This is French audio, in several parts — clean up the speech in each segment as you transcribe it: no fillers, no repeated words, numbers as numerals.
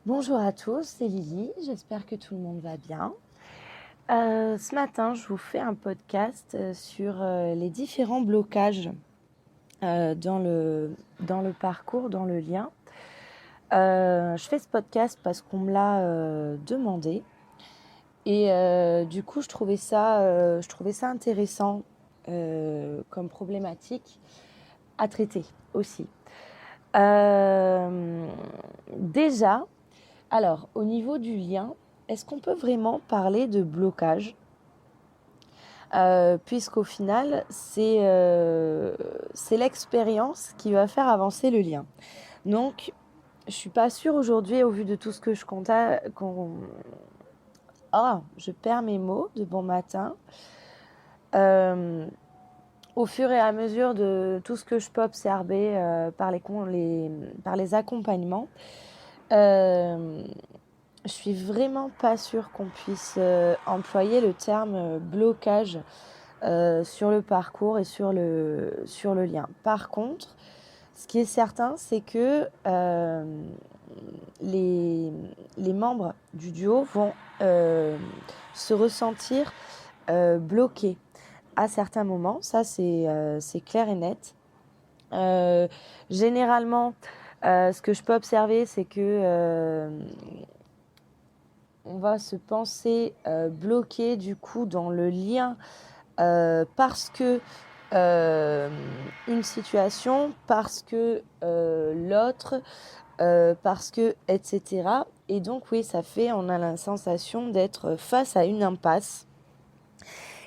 Bonjour à tous, c'est Lily, j'espère que tout le monde va bien. Ce matin, je vous fais un podcast sur les différents blocages dans le parcours, dans le lien. Je fais ce podcast parce qu'on me l'a demandé et du coup, je trouvais ça intéressant comme problématique à traiter aussi. Déjà, alors, au niveau du lien, est-ce qu'on peut vraiment parler de blocage puisqu'au final, c'est l'expérience qui va faire avancer le lien. Donc, je suis pas sûre aujourd'hui, au vu de tout ce que je compte, je perds mes mots de bon matin. Au fur et à mesure de tout ce que je peux observer par les accompagnements, je suis vraiment pas sûre qu'on puisse employer le terme blocage sur le parcours et sur le lien. Par contre, ce qui est certain, c'est que les membres du duo vont se ressentir bloqués à certains moments. Ça, c'est clair et net. Généralement, ce que je peux observer, c'est que on va se penser bloqué du coup dans le lien parce que une situation, parce que l'autre, parce que, etc. Et donc oui, on a la sensation d'être face à une impasse.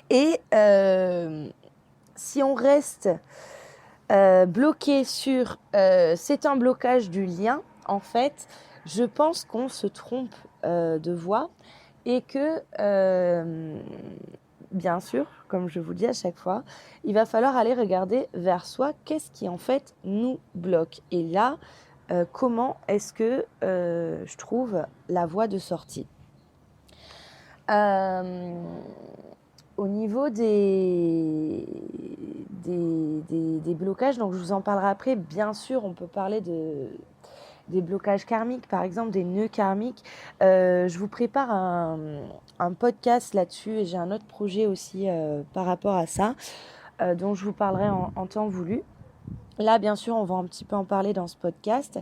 Et si on reste bloqué sur c'est un blocage du lien, en fait, je pense qu'on se trompe de voie et que, bien sûr, comme je vous dis à chaque fois, il va falloir aller regarder vers soi qu'est-ce qui en fait nous bloque. Et là, comment est-ce que je trouve la voie de sortie. Au niveau des blocages, donc je vous en parlerai après, bien sûr, on peut parler des blocages karmiques, par exemple des nœuds karmiques. Je vous prépare un podcast là-dessus et j'ai un autre projet aussi par rapport à ça, dont je vous parlerai en temps voulu. Là, bien sûr, on va un petit peu en parler dans ce podcast,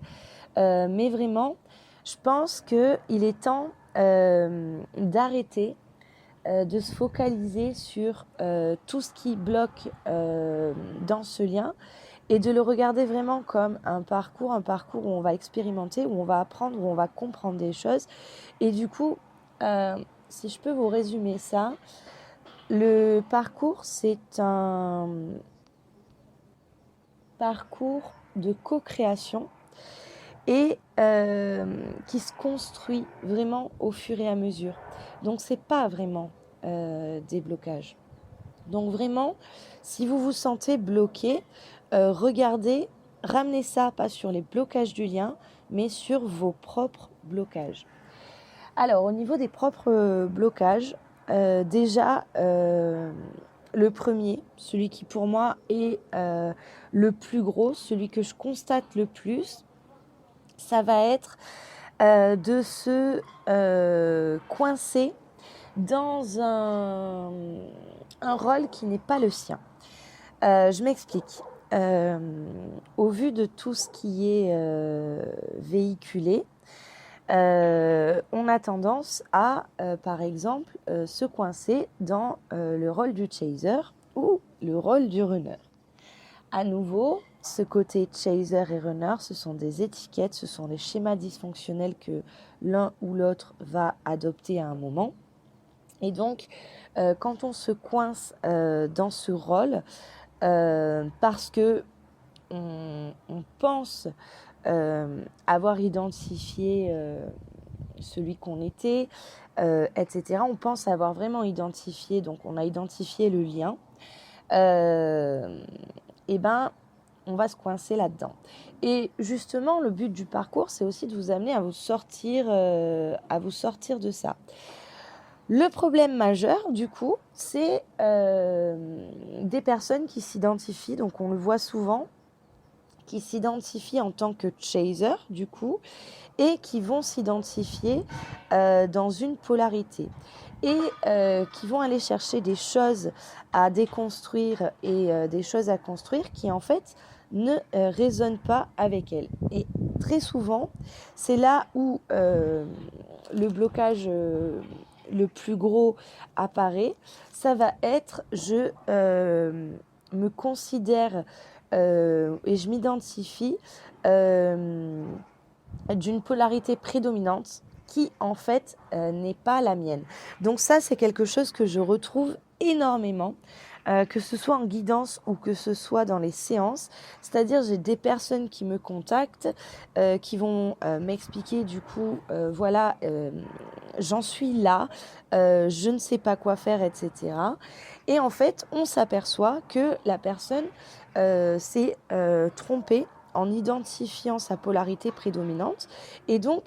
mais vraiment, je pense qu'il est temps d'arrêter de se focaliser sur tout ce qui bloque dans ce lien et de le regarder vraiment comme un parcours où on va expérimenter, où on va apprendre, où on va comprendre des choses. Et du coup, si je peux vous résumer ça, le parcours, c'est un parcours de co-création et qui se construit vraiment au fur et à mesure. Donc, c'est pas vraiment des blocages. Donc vraiment, si vous vous sentez bloqué, regardez, ramenez ça pas sur les blocages du lien, mais sur vos propres blocages. Alors au niveau des propres blocages, déjà le premier, celui qui pour moi est le plus gros, celui que je constate le plus, ça va être de se coincer dans un rôle qui n'est pas le sien. Je m'explique. Au vu de tout ce qui est véhiculé, on a tendance à, par exemple, se coincer dans le rôle du chaser ou le rôle du runner. À nouveau, ce côté chaser et runner, ce sont des étiquettes, ce sont des schémas dysfonctionnels que l'un ou l'autre va adopter à un moment. Et donc, quand on se coince dans ce rôle, parce que on pense avoir identifié celui qu'on était, etc. On pense avoir vraiment identifié, donc on a identifié le lien, et ben on va se coincer là-dedans. Et justement, le but du parcours, c'est aussi de vous amener à vous sortir de ça. Le problème majeur, du coup, c'est des personnes qui s'identifient, donc on le voit souvent, qui s'identifient en tant que chaser, du coup, et qui vont s'identifier dans une polarité et qui vont aller chercher des choses à déconstruire et des choses à construire qui en fait ne résonnent pas avec elles. Et très souvent, c'est là où le blocage le plus gros apparaît. Ça va être je me considère et je m'identifie d'une polarité prédominante qui en fait n'est pas la mienne. Donc ça, c'est quelque chose que je retrouve énormément, que ce soit en guidance ou que ce soit dans les séances. C'est-à-dire j'ai des personnes qui me contactent, qui vont m'expliquer du coup, voilà, j'en suis là, je ne sais pas quoi faire, etc. Et en fait, on s'aperçoit que la personne s'est trompée en identifiant sa polarité prédominante. Et donc,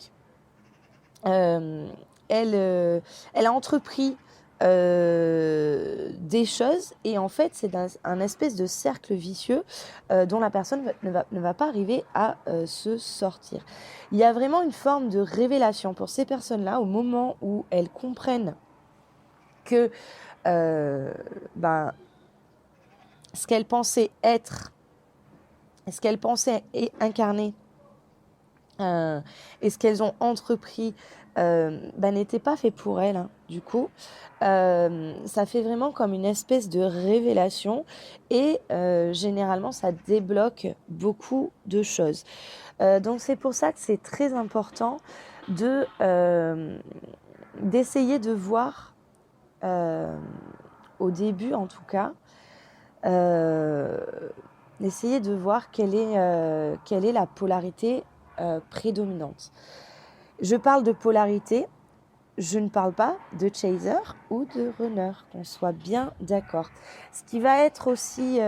elle a entrepris des choses et en fait, c'est un espèce de cercle vicieux dont la personne ne va pas arriver à se sortir. Il y a vraiment une forme de révélation pour ces personnes-là au moment où elles comprennent que ce qu'elles pensaient être, ce qu'elles pensaient incarner et ce qu'elles ont entrepris n'était pas fait pour elles, hein, du coup. Ça fait vraiment comme une espèce de révélation et généralement, ça débloque beaucoup de choses. Donc, c'est pour ça que c'est très important d'essayer de voir, au début en tout cas, d'essayer de voir quelle est la polarité prédominante. Je parle de polarité, je ne parle pas de chaser ou de runner, qu'on soit bien d'accord. Ce qui va être aussi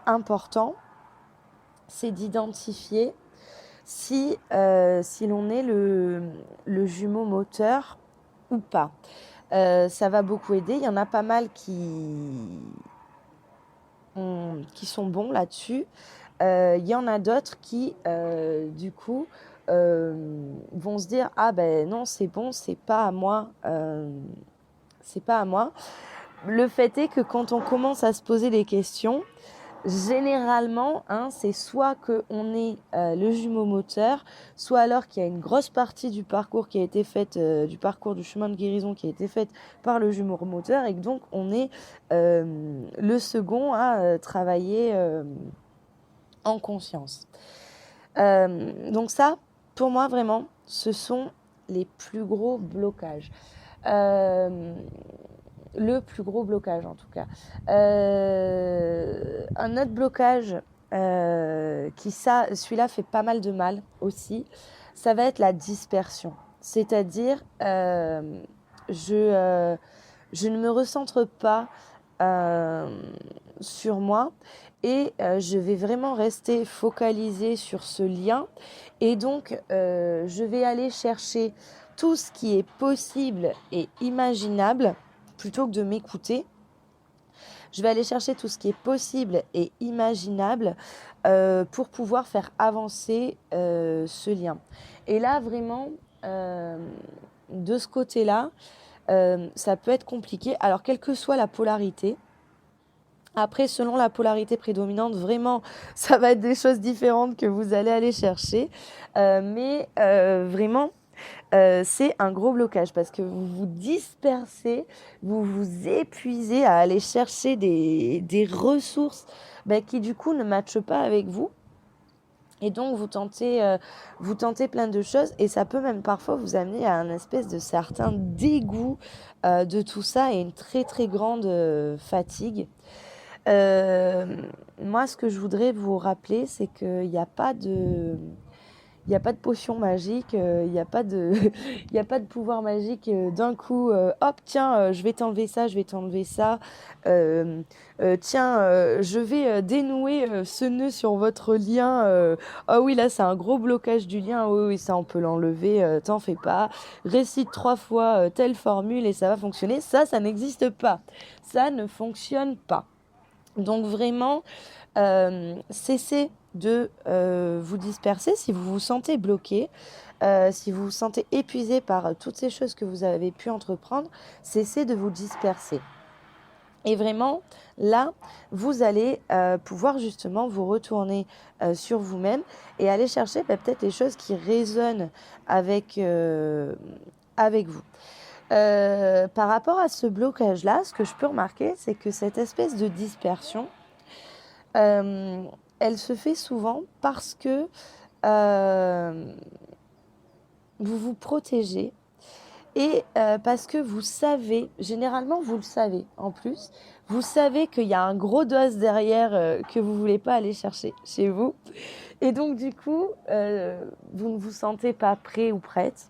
important, c'est d'identifier si l'on est le jumeau moteur ou pas. Ça va beaucoup aider. Il y en a pas mal qui sont bons là-dessus. Il y en a d'autres qui, du coup, vont se dire ah ben non, c'est bon, c'est pas à moi, c'est pas à moi. Le fait est que quand on commence à se poser des questions, généralement, c'est soit qu'on est le jumeau moteur, soit alors qu'il y a une grosse partie du parcours qui a été faite, du parcours du chemin de guérison qui a été faite par le jumeau moteur et que donc on est le second à travailler en conscience. Donc ça, pour moi, vraiment, ce sont les plus gros blocages. Le plus gros blocage, en tout cas. Un autre blocage, celui-là fait pas mal de mal aussi, ça va être la dispersion. C'est-à-dire, je ne me recentre pas sur moi et je vais vraiment rester focalisée sur ce lien et donc je vais aller chercher tout ce qui est possible et imaginable plutôt que de m'écouter. Je vais aller chercher tout ce qui est possible et imaginable pour pouvoir faire avancer ce lien. Et là, vraiment, de ce côté-là, ça peut être compliqué. Alors, quelle que soit la polarité, après, selon la polarité prédominante, vraiment, ça va être des choses différentes que vous allez aller chercher. Mais vraiment, c'est un gros blocage parce que vous vous dispersez, vous vous épuisez à aller chercher des ressources qui, du coup, ne matchent pas avec vous. Et donc, vous tentez plein de choses et ça peut même parfois vous amener à un espèce de certain dégoût de tout ça et une très, très grande fatigue. Moi, ce que je voudrais vous rappeler, c'est qu'il n'y a pas de... Il n'y a pas de potion magique, il n'y a pas de, il y a pas de pouvoir magique d'un coup, hop, tiens, je vais t'enlever ça, je vais t'enlever ça. Tiens, je vais dénouer ce nœud sur votre lien. Ah oui, là, c'est un gros blocage du lien. Oui, oui, ça, on peut l'enlever, t'en fais pas. Récite 3 fois telle formule et ça va fonctionner. Ça n'existe pas. Ça ne fonctionne pas. Donc vraiment, Cessez de vous disperser si vous vous sentez bloqué, si vous vous sentez épuisé par toutes ces choses que vous avez pu entreprendre, cessez de vous disperser. Et vraiment, là, vous allez pouvoir justement vous retourner sur vous-même et aller chercher peut-être les choses qui résonnent avec vous. Par rapport à ce blocage-là, ce que je peux remarquer, c'est que cette espèce de dispersion, elle se fait souvent parce que vous vous protégez et parce que vous savez, généralement vous le savez en plus, vous savez qu'il y a un gros dos derrière que vous ne voulez pas aller chercher chez vous. Et donc du coup, vous ne vous sentez pas prêt ou prête.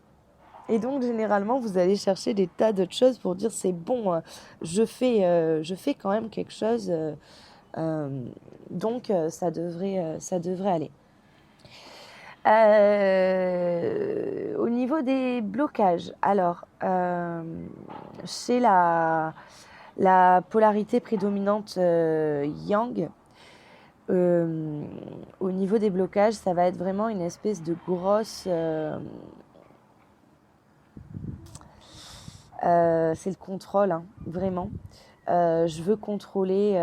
Et donc généralement, vous allez chercher des tas d'autres choses pour dire c'est bon, je fais quand même quelque chose, donc ça devrait aller. Au niveau des blocages, alors chez la polarité prédominante yang, au niveau des blocages, ça va être vraiment une espèce de grosse... c'est le contrôle, hein, vraiment. Je veux contrôler,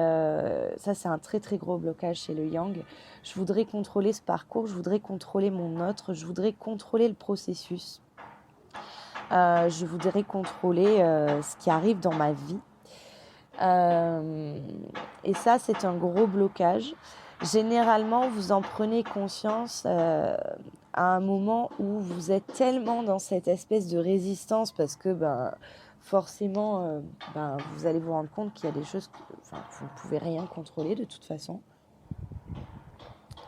ça c'est un très très gros blocage chez le yang. Je voudrais contrôler ce parcours, je voudrais contrôler mon autre, je voudrais contrôler le processus. Je voudrais contrôler ce qui arrive dans ma vie. Et ça, c'est un gros blocage. Généralement, vous en prenez conscience à un moment où vous êtes tellement dans cette espèce de résistance parce que forcément, vous allez vous rendre compte qu'il y a des choses que vous ne pouvez rien contrôler de toute façon.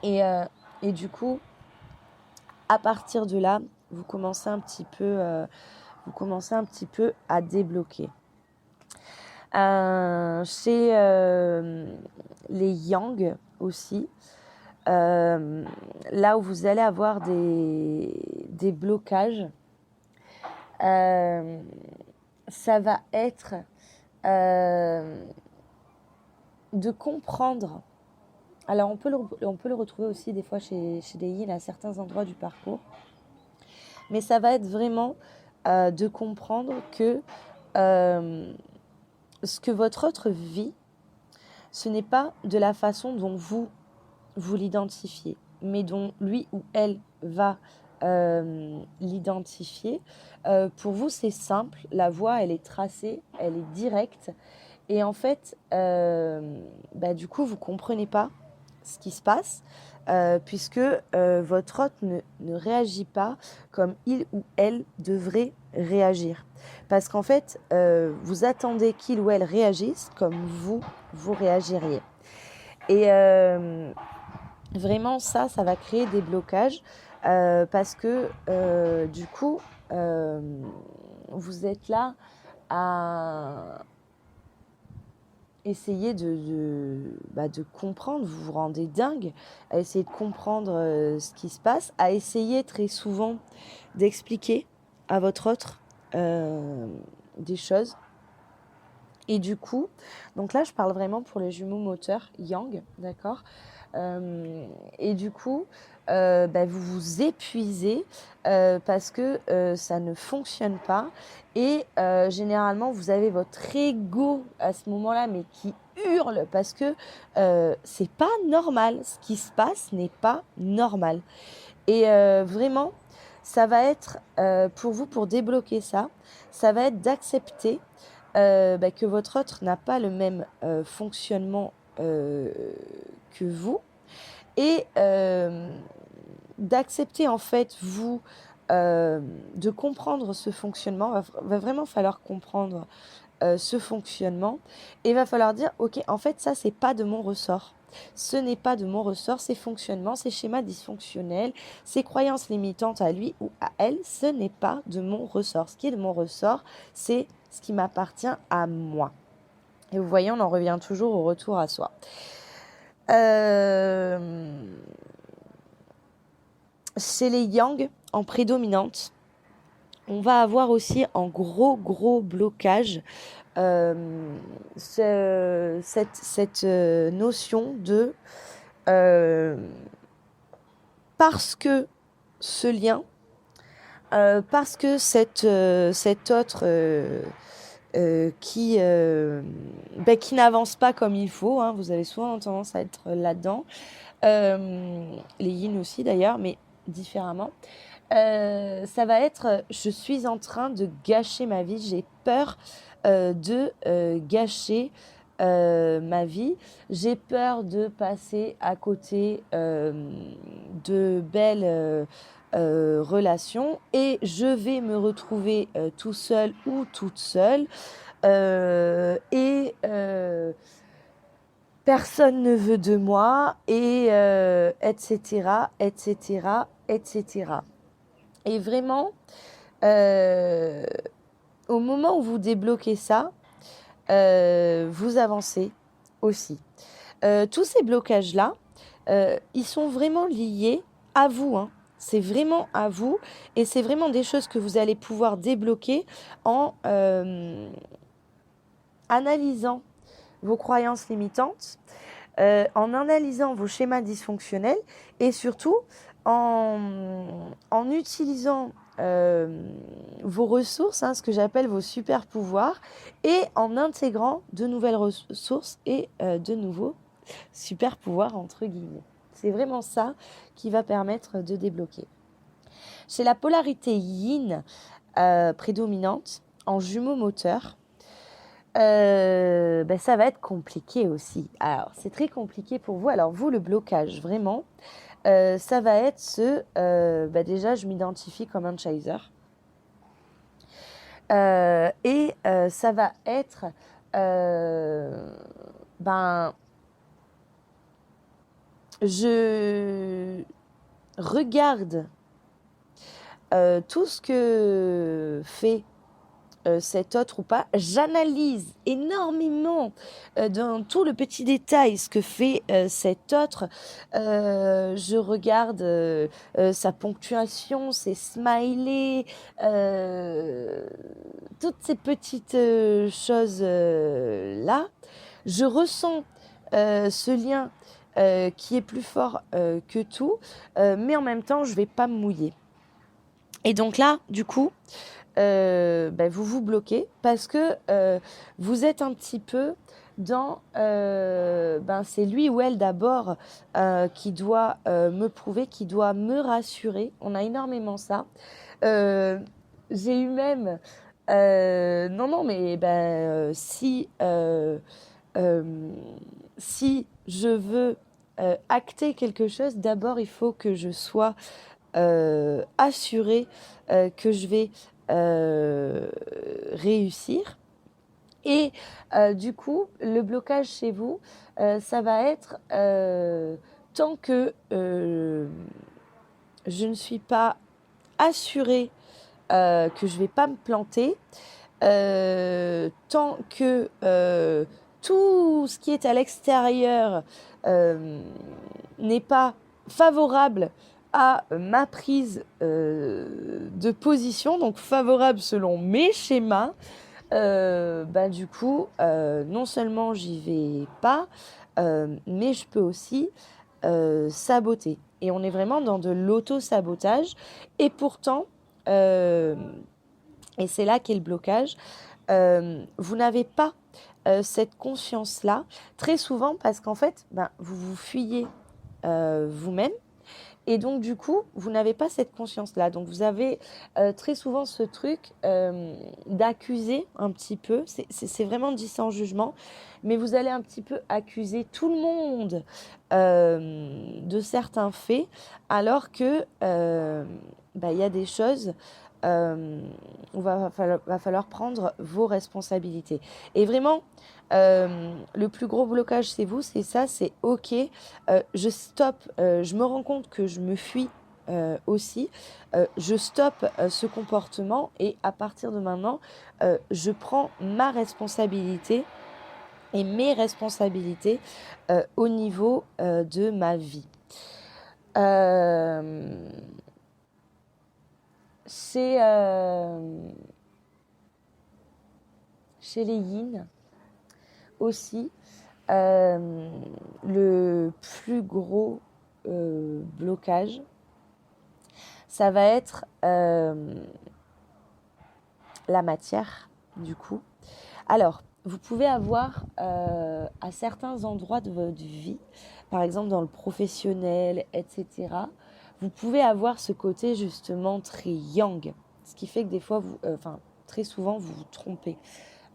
Et du coup, à partir de là, vous commencez un petit peu à débloquer. Chez les yang aussi, là où vous allez avoir des blocages, ça va être de comprendre. Alors on peut le retrouver aussi des fois chez des yin à certains endroits du parcours, mais ça va être vraiment de comprendre que ce que votre autre vit, ce n'est pas de la façon dont vous l'identifiez, mais dont lui ou elle va l'identifier. Pour vous, c'est simple, la voie, elle est tracée, elle est directe, et en fait, du coup, vous ne comprenez pas ce qui se passe, puisque votre hôte ne réagit pas comme il ou elle devrait réagir. Parce qu'en fait, vous attendez qu'il ou elle réagisse comme vous réagiriez. Et vraiment, ça va créer des blocages parce que du coup, vous êtes là à essayer de comprendre, vous vous rendez dingue, à essayer de comprendre ce qui se passe, à essayer très souvent d'expliquer à votre autre des choses. Et du coup, donc là je parle vraiment pour les jumeaux moteurs yang, d'accord, et du coup, vous vous épuisez parce que ça ne fonctionne pas. Et généralement, vous avez votre ego à ce moment-là, mais qui hurle parce que c'est pas normal. Ce qui se passe n'est pas normal. Et vraiment, ça va être pour vous, pour débloquer ça, ça va être d'accepter que votre autre n'a pas le même fonctionnement que vous. Et d'accepter en fait vous de comprendre ce fonctionnement, va vraiment falloir comprendre ce fonctionnement, et va falloir dire ok, en fait ça c'est pas de mon ressort, ce n'est pas de mon ressort, ces fonctionnements, ces schémas dysfonctionnels, ces croyances limitantes à lui ou à elle, ce n'est pas de mon ressort. Ce qui est de mon ressort, c'est ce qui m'appartient à moi. Et vous voyez, on en revient toujours au retour à soi. Chez les yang en prédominante, on va avoir aussi en gros blocage cette notion de parce que ce lien, parce que cet autre qui n'avance pas comme il faut, hein, vous avez souvent tendance à être là-dedans, les yin aussi d'ailleurs, mais différemment. Ça va être, je suis en train de gâcher ma vie, j'ai peur de gâcher ma vie, j'ai peur de passer à côté de belles relations et je vais me retrouver tout seul ou toute seule et personne ne veut de moi et etc., etc., etc. Et vraiment, au moment où vous débloquez ça, vous avancez aussi. Tous ces blocages-là, ils sont vraiment liés à vous, hein. C'est vraiment à vous et c'est vraiment des choses que vous allez pouvoir débloquer en analysant vos croyances limitantes, en analysant vos schémas dysfonctionnels et surtout en utilisant vos ressources, hein, ce que j'appelle vos super pouvoirs, et en intégrant de nouvelles ressources et de nouveaux super pouvoirs entre guillemets. C'est vraiment ça qui va permettre de débloquer. Chez la polarité yin prédominante, en jumeau moteur, ça va être compliqué aussi. Alors, c'est très compliqué pour vous. Alors, vous, le blocage, vraiment, ça va être déjà, je m'identifie comme un chaser. Et ça va être... je regarde tout ce que fait cet autre ou pas, j'analyse énormément dans tout le petit détail ce que fait cet autre. Je regarde sa ponctuation, ses smileys, toutes ces petites choses là. Je ressens ce lien qui est plus fort que tout, mais en même temps, je vais pas me mouiller. Et donc là, du coup, vous vous bloquez parce que vous êtes un petit peu dans c'est lui ou elle d'abord qui doit me prouver, qui doit me rassurer. On a énormément ça. J'ai eu même si je veux acter quelque chose, d'abord il faut que je sois assurée que je vais réussir. Et du coup, le blocage chez vous, ça va être tant que je ne suis pas assurée que je ne vais pas me planter, tant que tout ce qui est à l'extérieur n'est pas favorable à ma prise de position, donc favorable selon mes schémas, du coup, non seulement j'y vais pas, mais je peux aussi saboter. Et on est vraiment dans de l'auto-sabotage. Et pourtant, et c'est là qu'est le blocage, vous n'avez pas cette conscience-là, très souvent parce qu'en fait, vous vous fuyez vous-même. Et donc, du coup, vous n'avez pas cette conscience-là. Donc, vous avez très souvent ce truc d'accuser un petit peu. C'est vraiment dit sans jugement. Mais vous allez un petit peu accuser tout le monde de certains faits, alors que il y a des choses où va falloir prendre vos responsabilités. Et vraiment, le plus gros blocage, c'est vous, c'est ça, c'est OK, je stoppe, je me rends compte que je me fuis aussi, je stoppe ce comportement et à partir de maintenant, je prends ma responsabilité et mes responsabilités au niveau de ma vie. chez, chez les yin aussi, le plus gros blocage, ça va être la matière, du coup. Alors, vous pouvez avoir à certains endroits de votre vie, par exemple dans le professionnel, etc., vous pouvez avoir ce côté justement très yang, ce qui fait que des fois, très souvent, vous vous trompez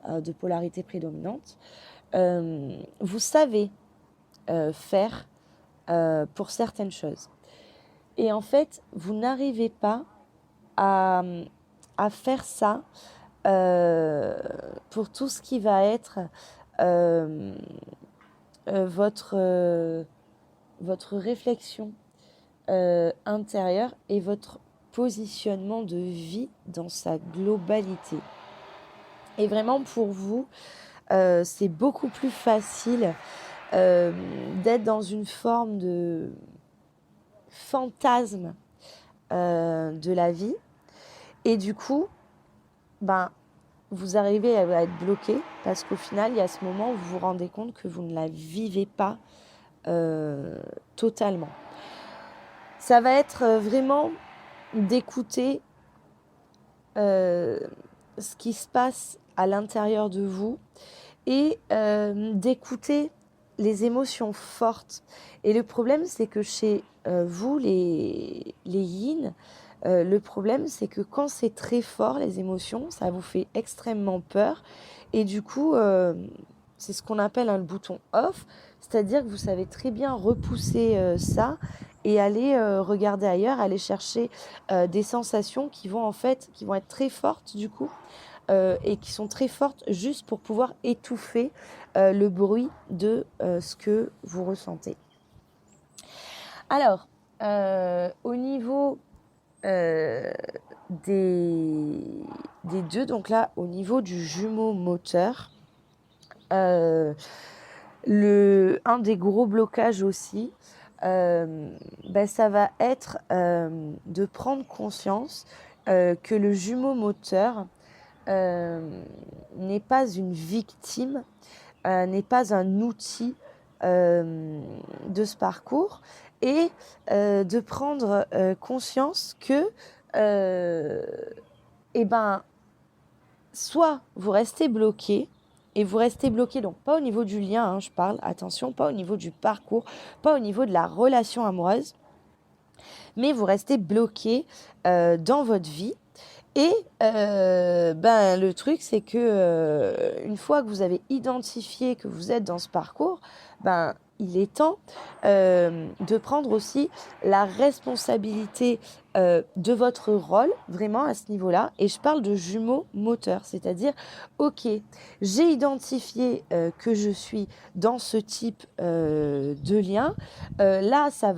de polarité prédominante. Vous savez faire pour certaines choses. Et en fait, vous n'arrivez pas à faire ça pour tout ce qui va être votre réflexion intérieure et votre positionnement de vie dans sa globalité. Et vraiment pour vous, c'est beaucoup plus facile d'être dans une forme de fantasme de la vie. Et du coup, vous arrivez à être bloqué parce qu'au final, il y a ce moment où vous vous rendez compte que vous ne la vivez pas totalement. Ça va être vraiment d'écouter ce qui se passe à l'intérieur de vous et d'écouter les émotions fortes. Et le problème, c'est que chez vous, les yin, le problème, c'est que quand c'est très fort, les émotions, ça vous fait extrêmement peur. Et du coup, c'est ce qu'on appelle le bouton off, c'est-à-dire que vous savez très bien repousser ça et aller regarder ailleurs, aller chercher des sensations qui vont être très fortes du coup. Et qui sont très fortes juste pour pouvoir étouffer le bruit de ce que vous ressentez. Alors, au niveau des deux, donc là, au niveau du jumeau moteur, un des gros blocages aussi, ça va être de prendre conscience que le jumeau moteur n'est pas une victime, n'est pas un outil de ce parcours et de prendre conscience que soit vous restez bloqué et vous restez bloqué, donc pas au niveau du lien, je parle, attention, pas au niveau du parcours, pas au niveau de la relation amoureuse, mais vous restez bloqué dans votre vie. Et le truc, c'est que une fois que vous avez identifié que vous êtes dans ce parcours, il est temps de prendre aussi la responsabilité de votre rôle, vraiment à ce niveau-là. Et je parle de jumeaux moteurs, c'est-à-dire, ok, j'ai identifié que je suis dans ce type de lien. Là, ça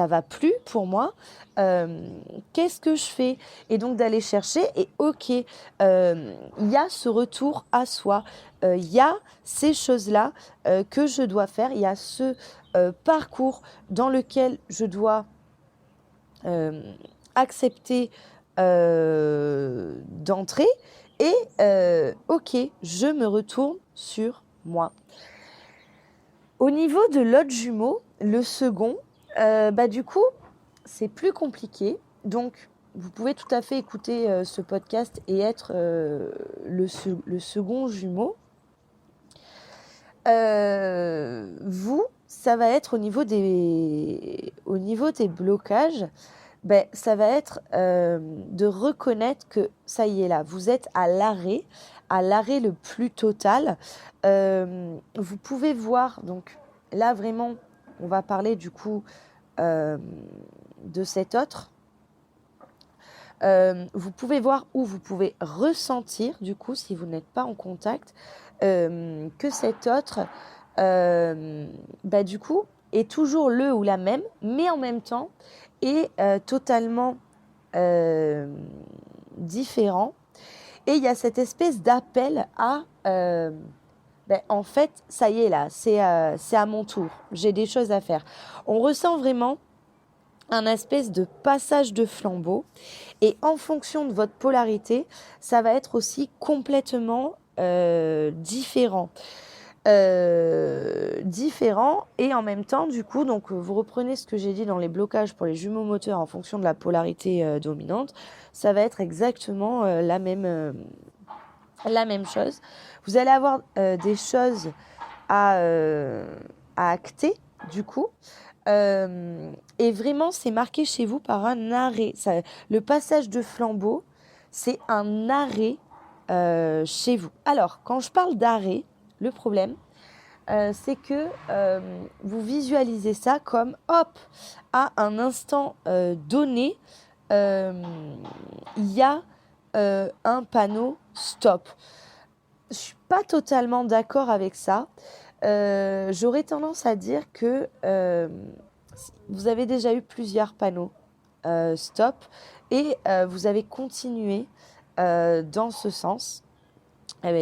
va plus pour moi. Qu'est-ce que je fais? Et donc d'aller chercher, et ok, il y a ce retour à soi, il y a ces choses-là que je dois faire, il y a ce parcours dans lequel je dois accepter d'entrer, et ok, je me retourne sur moi. Au niveau de l'autre jumeau, le second, du coup, c'est plus compliqué. Donc, vous pouvez tout à fait écouter ce podcast et être le second jumeau. Vous, ça va être au niveau des blocages, ça va être de reconnaître que ça y est là, vous êtes à l'arrêt le plus total. Vous pouvez voir, donc là vraiment, on va parler du coup de cet autre. Vous pouvez voir ou vous pouvez ressentir, du coup, si vous n'êtes pas en contact, que cet autre, du coup, est toujours le ou la même, mais en même temps est totalement différent. Et il y a cette espèce d'appel à... en fait, ça y est là, c'est à mon tour, j'ai des choses à faire. On ressent vraiment un espèce de passage de flambeau. Et en fonction de votre polarité, ça va être aussi complètement différent. Différent et en même temps du coup donc vous reprenez ce que j'ai dit dans les blocages pour les jumeaux moteurs en fonction de la polarité dominante, ça va être exactement la même chose. Vous allez avoir des choses à, à acter du coup. Et vraiment, c'est marqué chez vous par un arrêt. Le passage de flambeau, c'est un arrêt chez vous. Alors, quand je parle d'arrêt, le problème, c'est que vous visualisez ça comme, hop, à un instant donné, il y a un panneau stop. Je suis pas totalement d'accord avec ça. J'aurais tendance à dire que vous avez déjà eu plusieurs panneaux stop et vous avez continué dans ce sens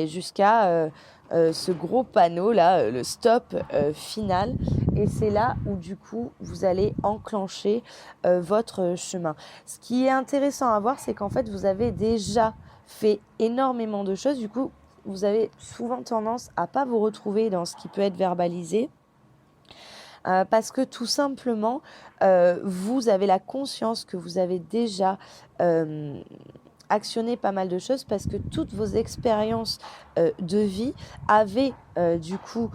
jusqu'à ce gros panneau là, le stop final. Et c'est là où du coup vous allez enclencher votre chemin. Ce qui est intéressant à voir, c'est qu'en fait vous avez déjà fait énormément de choses. Du coup, vous avez souvent tendance à pas vous retrouver dans ce qui peut être verbalisé. Parce que tout simplement, vous avez la conscience que vous avez déjà actionné pas mal de choses parce que toutes vos expériences de vie avaient du coup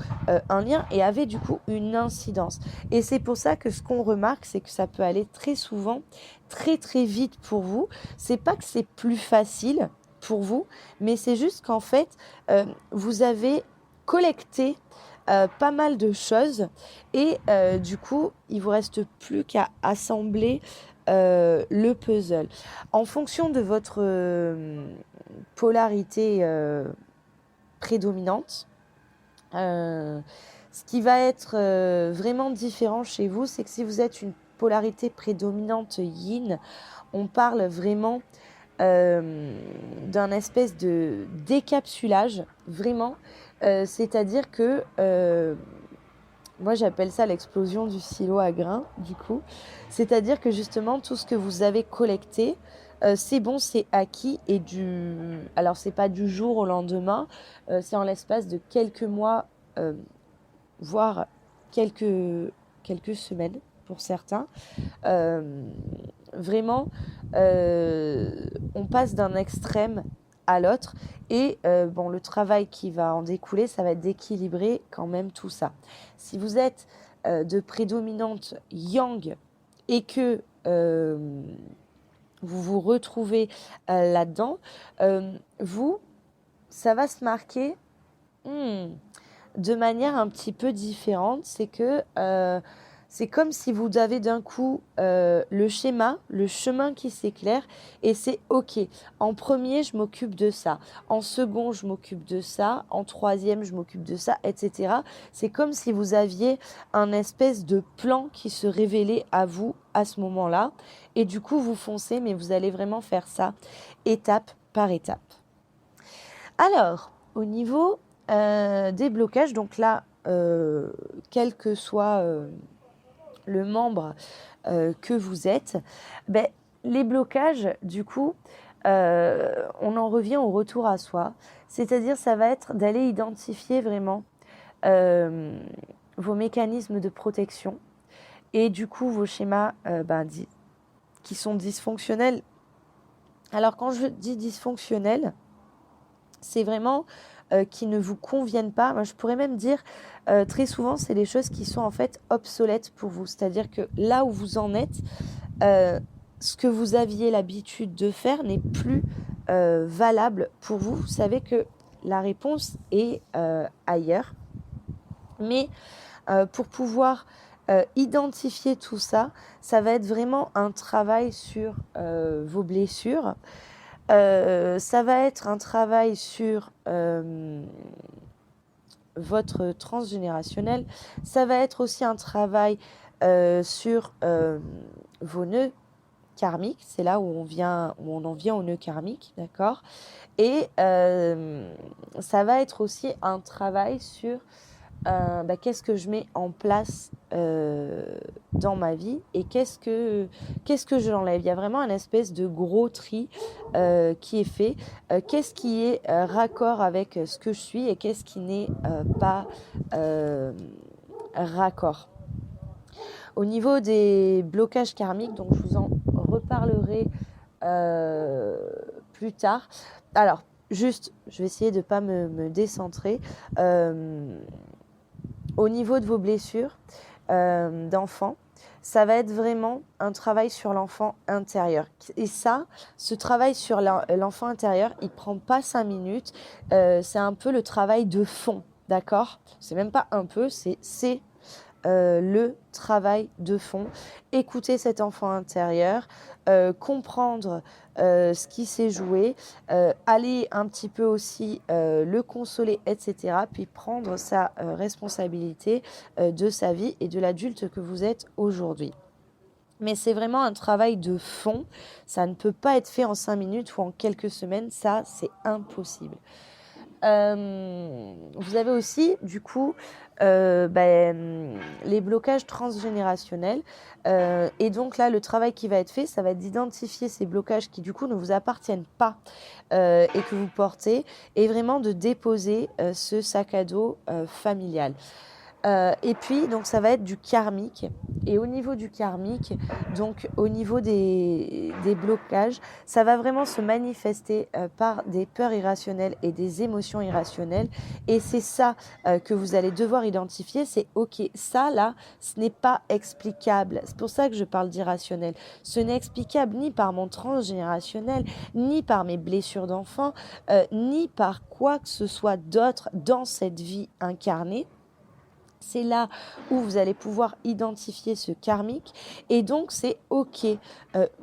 un lien et avaient du coup une incidence. Et c'est pour ça que ce qu'on remarque, c'est que ça peut aller très souvent, très très vite pour vous. C'est pas que c'est plus facile pour vous, mais c'est juste qu'en fait, vous avez collecté pas mal de choses et du coup il vous reste plus qu'à assembler le puzzle en fonction de votre polarité prédominante. Ce qui va être vraiment différent chez vous, c'est que si vous êtes une polarité prédominante yin, on parle vraiment d'un espèce de décapsulage, vraiment. C'est-à-dire que moi j'appelle ça l'explosion du silo à grains, du coup. C'est-à-dire que justement, tout ce que vous avez collecté, c'est bon, c'est acquis. Alors, c'est pas du jour au lendemain, c'est en l'espace de quelques mois, voire quelques semaines pour certains. Vraiment, on passe d'un extrême à l'autre et bon, le travail qui va en découler, ça va être d'équilibrer quand même tout ça. Si vous êtes de prédominante yang et que vous vous retrouvez là-dedans, ça va se marquer de manière un petit peu différente. C'est que c'est comme si vous avez d'un coup le schéma, le chemin qui s'éclaire et c'est OK. En premier, je m'occupe de ça. En second, je m'occupe de ça. En troisième, je m'occupe de ça, etc. C'est comme si vous aviez un espèce de plan qui se révélait à vous à ce moment-là. Et du coup, vous foncez, mais vous allez vraiment faire ça étape par étape. Alors, au niveau des blocages, donc là, quel que soit le membre que vous êtes, les blocages, du coup, on en revient au retour à soi. C'est-à-dire, ça va être d'aller identifier vraiment vos mécanismes de protection et du coup, vos schémas qui sont dysfonctionnels. Alors, quand je dis dysfonctionnel, c'est vraiment qui ne vous conviennent pas. Moi, je pourrais même dire très souvent, c'est des choses qui sont en fait obsolètes pour vous. C'est-à-dire que là où vous en êtes, ce que vous aviez l'habitude de faire n'est plus valable pour vous. Vous savez que la réponse est ailleurs. Mais pour pouvoir identifier tout ça, ça va être vraiment un travail sur vos blessures. Ça va être un travail sur votre transgénérationnel. Ça va être aussi un travail sur vos nœuds karmiques. C'est là où on en vient aux nœuds karmiques, d'accord. Et ça va être aussi un travail sur qu'est-ce que je mets en place dans ma vie et qu'est-ce que j'enlève. Il y a vraiment un espèce de gros tri qui est fait. Qu'est-ce qui est raccord avec ce que je suis et qu'est-ce qui n'est pas raccord. Au niveau des blocages karmiques, donc je vous en reparlerai plus tard. Alors, juste, je vais essayer de ne pas me décentrer. Au niveau de vos blessures d'enfant, ça va être vraiment un travail sur l'enfant intérieur. Et ça, ce travail sur l'enfant intérieur, il ne prend pas 5 minutes. C'est un peu le travail de fond, d'accord ? C'est même pas un peu, c'est le travail de fond. Écouter cet enfant intérieur, comprendre ce qui s'est joué, aller un petit peu aussi le consoler, etc. Puis prendre sa responsabilité de sa vie et de l'adulte que vous êtes aujourd'hui. Mais c'est vraiment un travail de fond. Ça ne peut pas être fait en 5 minutes ou en quelques semaines. Ça, c'est impossible. Vous avez aussi, du coup, les blocages transgénérationnels. Et donc là, le travail qui va être fait, ça va être d'identifier ces blocages qui, du coup, ne vous appartiennent pas et que vous portez, et vraiment de déposer ce sac à dos familial. Et puis, donc, ça va être du karmique. Et au niveau du karmique, donc au niveau des blocages, ça va vraiment se manifester par des peurs irrationnelles et des émotions irrationnelles. Et c'est ça que vous allez devoir identifier. C'est OK, ça là, ce n'est pas explicable. C'est pour ça que je parle d'irrationnel. Ce n'est explicable ni par mon transgénérationnel, ni par mes blessures d'enfant, ni par quoi que ce soit d'autre dans cette vie incarnée. C'est là où vous allez pouvoir identifier ce karmique et donc c'est OK.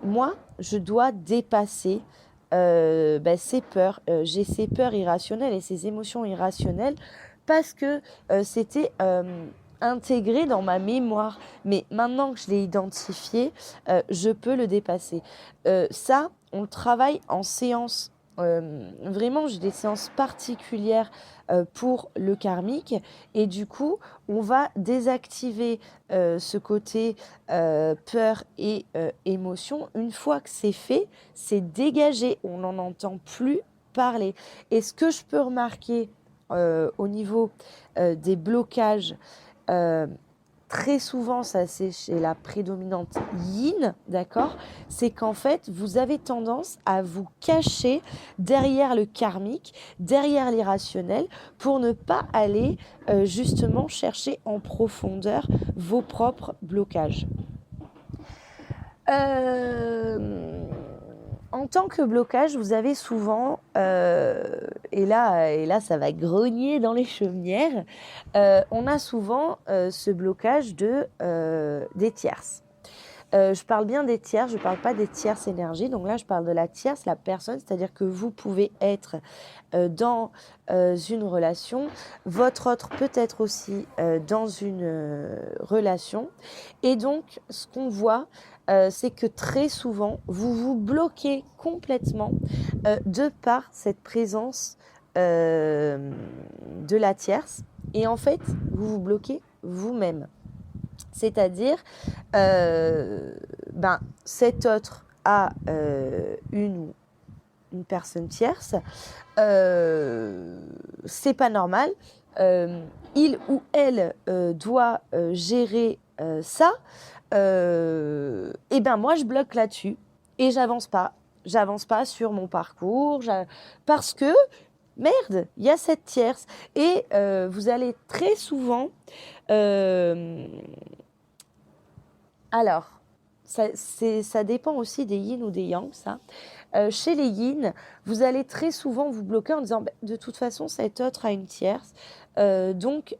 Moi, je dois dépasser ces peurs. J'ai ces peurs irrationnelles et ces émotions irrationnelles parce que c'était intégré dans ma mémoire. Mais maintenant que je l'ai identifié, je peux le dépasser. Ça, on le travaille en séance. Vraiment, j'ai des séances particulières pour le karmique et du coup on va désactiver ce côté peur et émotion. Une fois que c'est fait, c'est dégagé, on n'en entend plus parler. Et ce que je peux remarquer au niveau des blocages, très souvent, ça c'est chez la prédominante yin, d'accord ? C'est qu'en fait, vous avez tendance à vous cacher derrière le karmique, derrière l'irrationnel, pour ne pas aller justement chercher en profondeur vos propres blocages. En tant que blocage, vous avez souvent, et là ça va grogner dans les chaumières, on a souvent ce blocage des tierces. Je parle bien des tierces, je ne parle pas des tierces énergies. Donc là, je parle de la tierce, la personne, c'est-à-dire que vous pouvez être dans une relation, votre autre peut être aussi dans une relation. Et donc, ce qu'on voit, c'est que très souvent, vous vous bloquez complètement de par cette présence de la tierce. Et en fait, vous vous bloquez vous-même. C'est-à-dire, cet autre a une personne tierce, c'est pas normal. Il ou elle doit gérer ça. Et ben moi je bloque là-dessus et j'avance pas sur mon parcours parce que merde, il y a cette tierce et vous allez très souvent alors ça dépend aussi des yin ou des yang, ça. Chez les yin, vous allez très souvent vous bloquer en disant de toute façon cet autre a une tierce, donc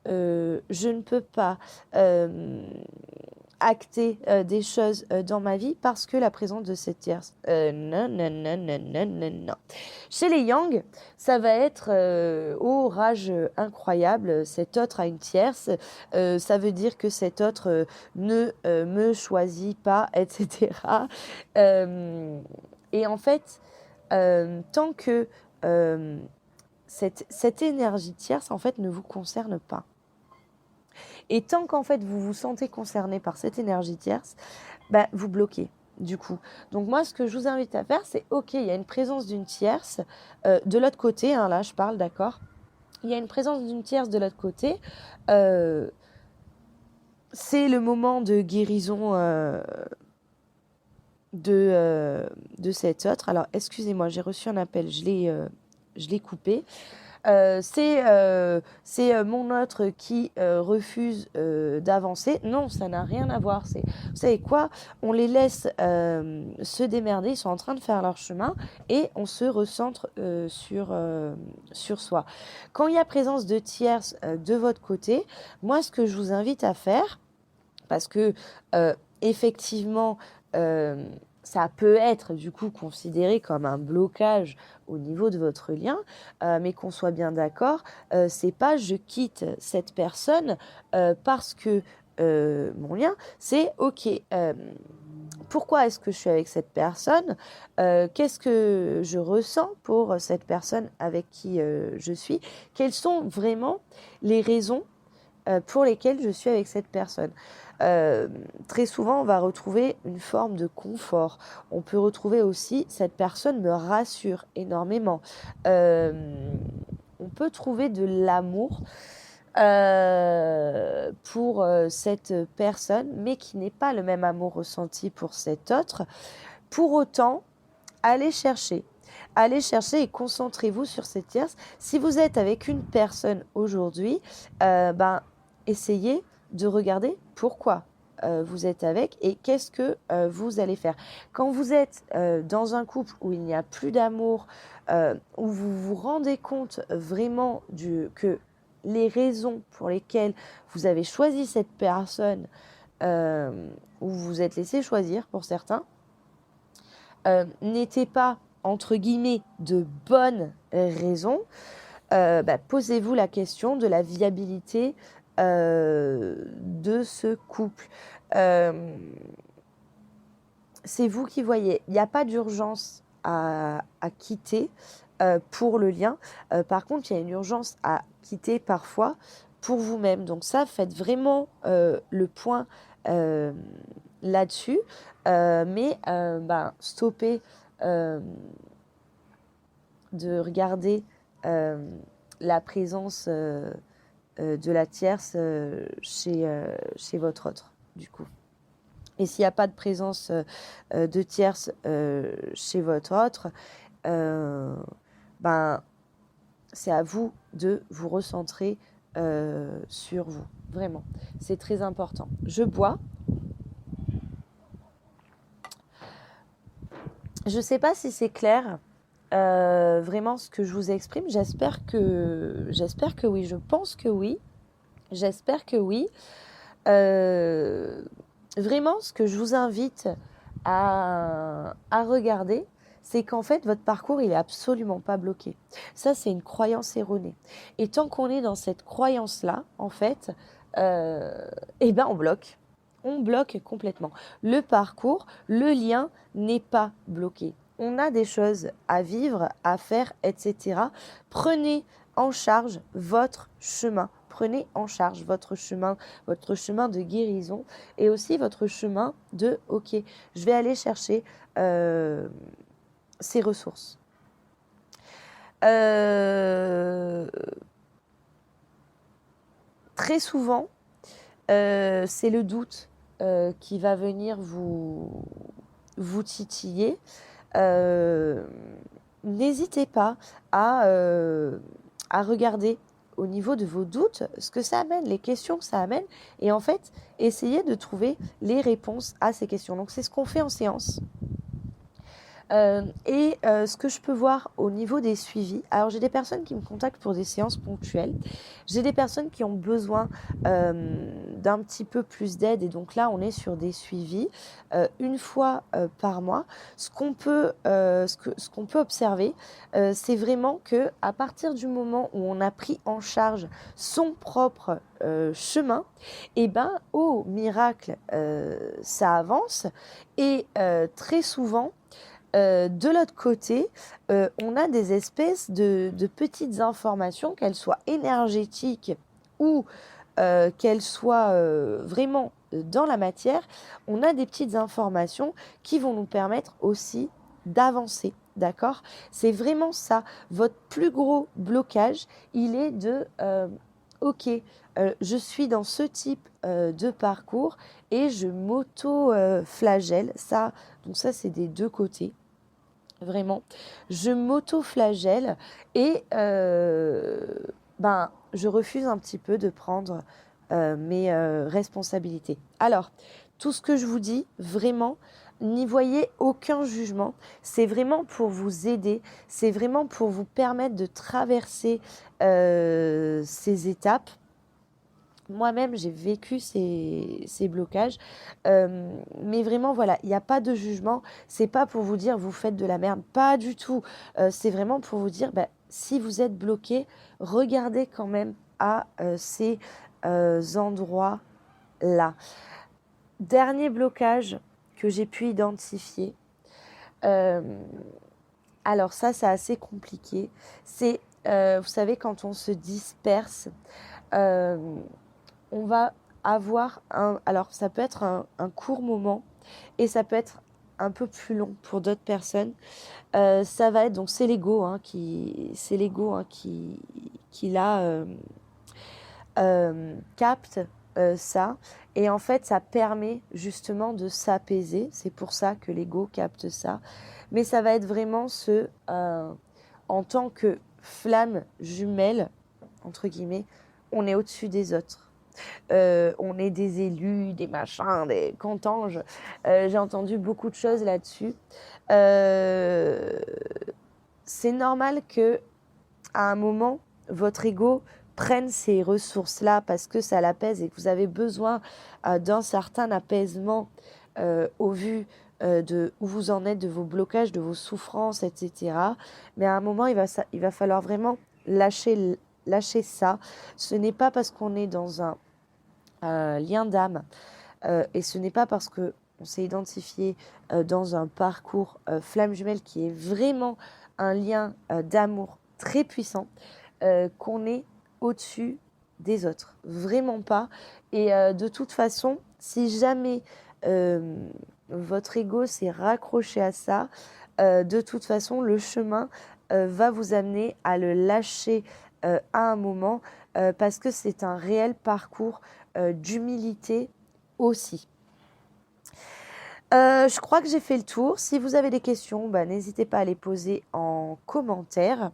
je ne peux pas acter des choses dans ma vie parce que la présence de cette tierce. Non. Chez les yang, ça va être rage incroyable, cet autre a une tierce, ça veut dire que cet autre ne me choisit pas, etc. Et en fait, tant que cette énergie tierce, en fait, ne vous concerne pas. Et tant qu'en fait, vous vous sentez concerné par cette énergie tierce, vous bloquez. Du coup. Donc moi, ce que je vous invite à faire, c'est ok, il y a une présence d'une tierce de l'autre côté, hein, là je parle, d'accord. Il y a une présence d'une tierce de l'autre côté. C'est le moment de guérison de cet autre. Alors, excusez-moi, j'ai reçu un appel, je l'ai coupé. C'est mon autre qui refuse d'avancer. Non, ça n'a rien à voir. Vous savez quoi? On les laisse se démerder. Ils sont en train de faire leur chemin et on se recentre sur soi. Quand il y a présence de tierces de votre côté, moi, ce que je vous invite à faire, parce que effectivement, ça peut être du coup considéré comme un blocage au niveau de votre lien, mais qu'on soit bien d'accord, c'est pas je quitte cette personne parce que mon lien, c'est ok. Pourquoi est-ce que je suis avec cette personne? Qu'est-ce que je ressens pour cette personne avec qui je suis? Quelles sont vraiment les raisons pour lesquelles je suis avec cette personne? Très souvent, on va retrouver une forme de confort. On peut retrouver aussi, cette personne me rassure énormément. On peut trouver de l'amour pour cette personne, mais qui n'est pas le même amour ressenti pour cet autre. Pour autant, allez chercher et concentrez-vous sur cette tierce. Si vous êtes avec une personne aujourd'hui, essayez de regarder pourquoi vous êtes avec et qu'est-ce que vous allez faire. Quand vous êtes dans un couple où il n'y a plus d'amour, où vous vous rendez compte vraiment que les raisons pour lesquelles vous avez choisi cette personne, où vous vous êtes laissé choisir pour certains, n'étaient pas, entre guillemets, de bonnes raisons, posez-vous la question de la viabilité de ce couple. C'est vous qui voyez. Il n'y a pas d'urgence à quitter pour le lien. Par contre, il y a une urgence à quitter parfois pour vous-même. Donc ça, faites vraiment le point là-dessus. Mais stoppez de regarder la présence de la tierce chez votre autre, du coup. Et s'il n'y a pas de présence de tierce chez votre autre, c'est à vous de vous recentrer sur vous. Vraiment, c'est très important. Je bois. Je ne sais pas si c'est clair. Vraiment ce que je vous exprime, j'espère que oui, je pense que oui, j'espère que oui. Vraiment ce que je vous invite à regarder, c'est qu'en fait votre parcours il est absolument pas bloqué. Ça c'est une croyance erronée. Et tant qu'on est dans cette croyance là, en fait, on bloque. On bloque complètement. Le parcours, le lien n'est pas bloqué. On a des choses à vivre, à faire, etc. Prenez en charge votre chemin. Prenez en charge votre chemin de guérison et aussi votre chemin de « ok, je vais aller chercher ces ressources ». Très souvent, c'est le doute qui va venir vous titiller. N'hésitez pas à regarder au niveau de vos doutes ce que ça amène, les questions que ça amène, et en fait, essayez de trouver les réponses à ces questions. Donc, c'est ce qu'on fait en séance. Ce que je peux voir au niveau des suivis, alors j'ai des personnes qui me contactent pour des séances ponctuelles, j'ai des personnes qui ont besoin d'un petit peu plus d'aide, et donc là on est sur des suivis une fois par mois. Ce qu'on peut observer, c'est vraiment que à partir du moment où on a pris en charge son propre chemin, au miracle ça avance, et très souvent de l'autre côté, on a des espèces de petites informations, qu'elles soient énergétiques ou qu'elles soient vraiment dans la matière. On a des petites informations qui vont nous permettre aussi d'avancer. D'accord? C'est vraiment ça. Votre plus gros blocage, il est de ok, je suis dans ce type de parcours et je m'auto-flagelle. Ça, donc ça, c'est des deux côtés. Vraiment, je m'auto-flagelle et je refuse un petit peu de prendre mes responsabilités. Alors, tout ce que je vous dis, vraiment, n'y voyez aucun jugement. C'est vraiment pour vous aider, c'est vraiment pour vous permettre de traverser ces étapes. Moi-même, j'ai vécu ces blocages. Mais vraiment, voilà, il n'y a pas de jugement. C'est pas pour vous dire vous faites de la merde. Pas du tout. C'est vraiment pour vous dire, si vous êtes bloqué, regardez quand même à ces endroits-là. Dernier blocage que j'ai pu identifier. Alors ça, c'est assez compliqué. C'est, vous savez, quand on se disperse, on va avoir alors ça peut être un court moment et ça peut être un peu plus long pour d'autres personnes. Ça va être, donc c'est l'ego qui là capte ça, et en fait ça permet justement de s'apaiser. C'est pour ça que l'ego capte ça, mais ça va être vraiment en tant que flamme jumelle entre guillemets, on est au-dessus des autres. On est des élus, des machins, des cantanges. J'ai entendu beaucoup de choses là-dessus. C'est normal que à un moment, votre ego prenne ces ressources-là parce que ça l'apaise et que vous avez besoin d'un certain apaisement au vu de où vous en êtes, de vos blocages, de vos souffrances, etc. Mais à un moment, il va falloir vraiment lâcher ça. Ce n'est pas parce qu'on est dans un lien d'âme et ce n'est pas parce que on s'est identifié dans un parcours flamme jumelle qui est vraiment un lien d'amour très puissant qu'on est au-dessus des autres. Vraiment pas. Et de toute façon, si jamais votre ego s'est raccroché à ça, de toute façon, le chemin va vous amener à le lâcher à un moment parce que c'est un réel parcours d'humilité aussi. Je crois que j'ai fait le tour. Si vous avez des questions, n'hésitez pas à les poser en commentaire.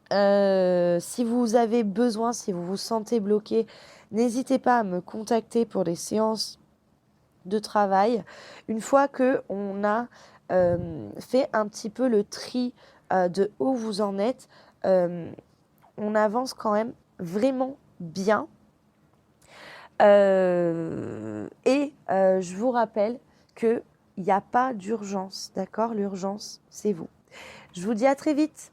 Si vous avez besoin, si vous vous sentez bloqué, n'hésitez pas à me contacter pour des séances de travail. Une fois qu'on a fait un petit peu le tri de où vous en êtes, on avance quand même vraiment bien. Je vous rappelle qu'il n'y a pas d'urgence, d'accord? L'urgence, c'est vous. Je vous dis à très vite.